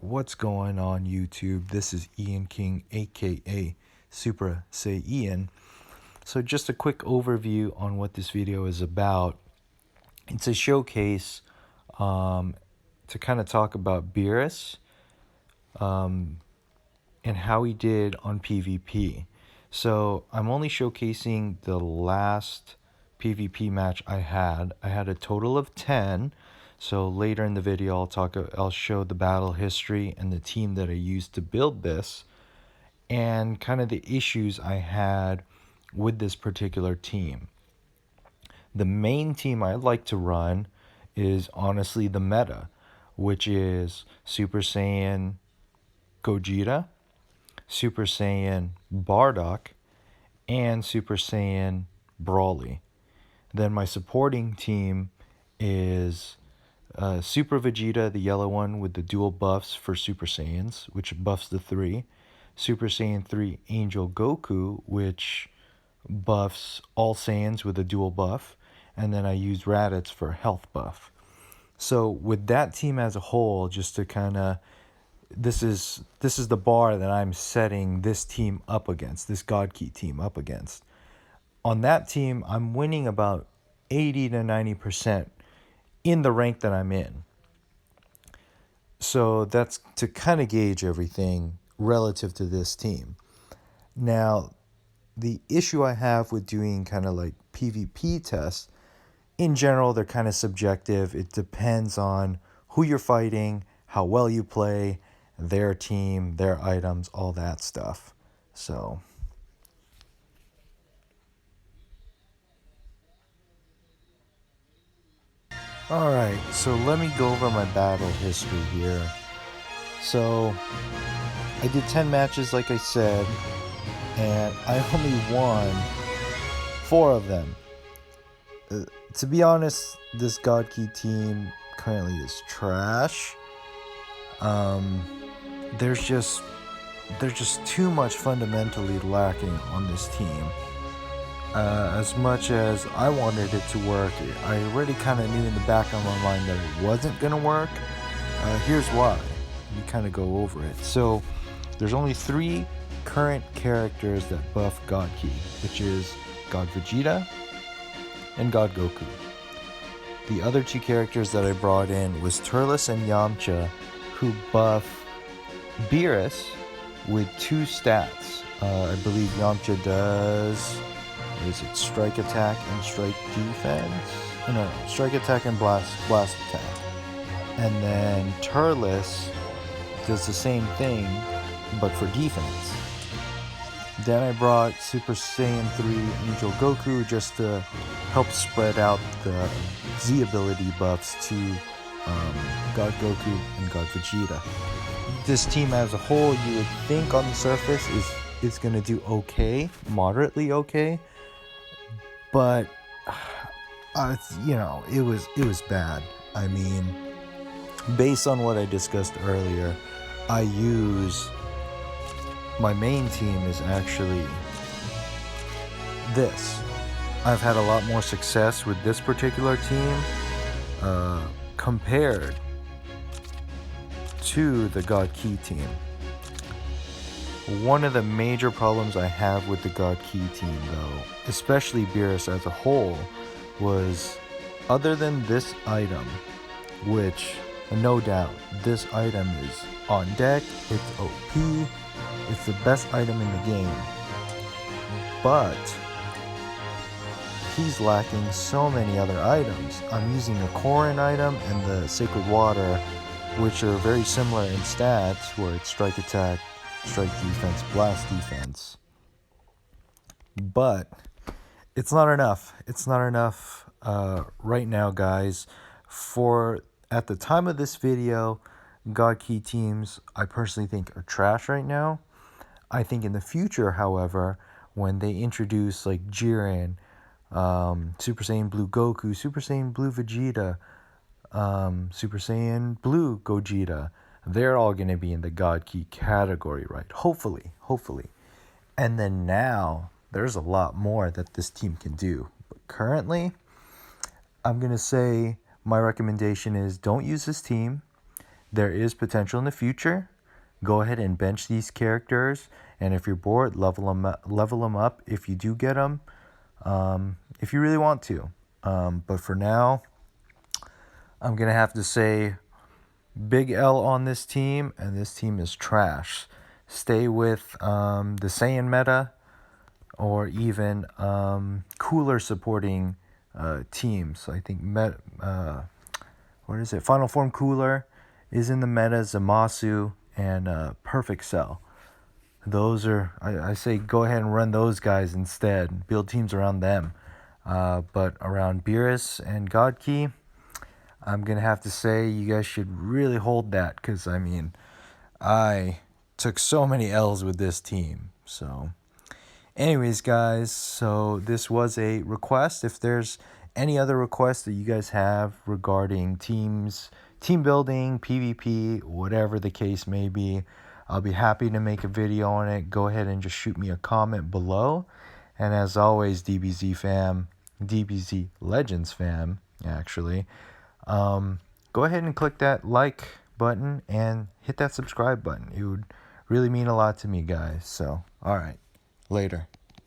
What's going on YouTube? This is Ian King, aka SupraSayian. So just a quick overview on what this video is about. It's a showcase to kind of talk about Beerus and how he did on PvP. So I'm only showcasing the last PvP match I had. I had a total of 10. So later in the video, I'll show the battle history and the team that I used to build this, and kind of the issues I had with this particular team. The main team I like to run is honestly the meta, which is Super Saiyan Gogeta, Super Saiyan Bardock, and Super Saiyan Brawly. Then my supporting team is Super Vegeta, the yellow one with the dual buffs for Super Saiyans, which buffs the 3. Super Saiyan 3 Angel Goku, which buffs all Saiyans with a dual buff. And then I use Raditz for health buff. So with that team as a whole, just to kind of, this is the bar that I'm setting this team up against, this God Key team up against. On that team, I'm winning about 80 to 90% in the rank that I'm in. So that's to kind of gauge everything relative to this team. Now, the issue I have with doing kind of like PvP tests, in general, they're kind of subjective. It depends on who you're fighting, how well you play, their team, their items, all that stuff. So alright, so let me go over my battle history here. So, I did 10 matches like I said, and I only won 4 of them. To be honest, this God Key team currently is trash. There's just too much fundamentally lacking on this team. As much as I wanted it to work, I already kind of knew in the back of my mind that it wasn't going to work. Here's why. We kind of go over it. So, there's only 3 current characters that buff God Key, which is God Vegeta and God Goku. The other 2 characters that I brought in was Turles and Yamcha, who buff Beerus with 2 stats. I believe Yamcha does... is it strike attack and strike defense? No, strike attack and blast attack. And then Turles does the same thing, but for defense. Then I brought Super Saiyan 3 Angel Goku just to help spread out the Z ability buffs to God Goku and God Vegeta. This team as a whole, you would think on the surface is going to do okay, moderately okay. But, it was bad. I mean, based on what I discussed earlier, my main team is actually this. I've had a lot more success with this particular team compared to the God Key team. One of the major problems I have with the God Key team, though, especially Beerus as a whole, was other than this item, which, no doubt, this item is on deck, it's OP, it's the best item in the game, but he's lacking so many other items. I'm using a Korin item and the Sacred Water, which are very similar in stats, where it's strike attack, strike defense, blast defense. But it's not enough. It's not enough right now, guys. At the time of this video, God Key teams, I personally think, are trash right now. I think in the future, however, when they introduce like Jiren, Super Saiyan Blue Goku, Super Saiyan Blue Vegeta, Super Saiyan Blue Gogeta, they're all going to be in the God Key category, right? Hopefully. And then now, there's a lot more that this team can do. But currently, I'm going to say my recommendation is don't use this team. there is potential in the future. Go ahead and bench these characters, and if you're bored, level them up if you do get them, if you really want to. But for now, I'm gonna have to say big L on this team, and this team is trash. Stay with the Saiyan meta, or even cooler supporting teams. I think what is it? Final Form Cooler is in the meta. Zamasu and Perfect Cell. Those are, I say go ahead and run those guys instead. Build teams around them. But around Beerus and God Key, I'm going to have to say you guys should really hold that, because, I mean, I took so many L's with this team. So, anyways, guys, so this was a request. If there's any other requests that you guys have regarding teams, team building, PvP, whatever the case may be, I'll be happy to make a video on it. Go ahead and just shoot me a comment below. And as always, DBZ fam, DBZ Legends fam, actually, go ahead and click that like button and hit that subscribe button. It would really mean a lot to me, guys. So, all right, later.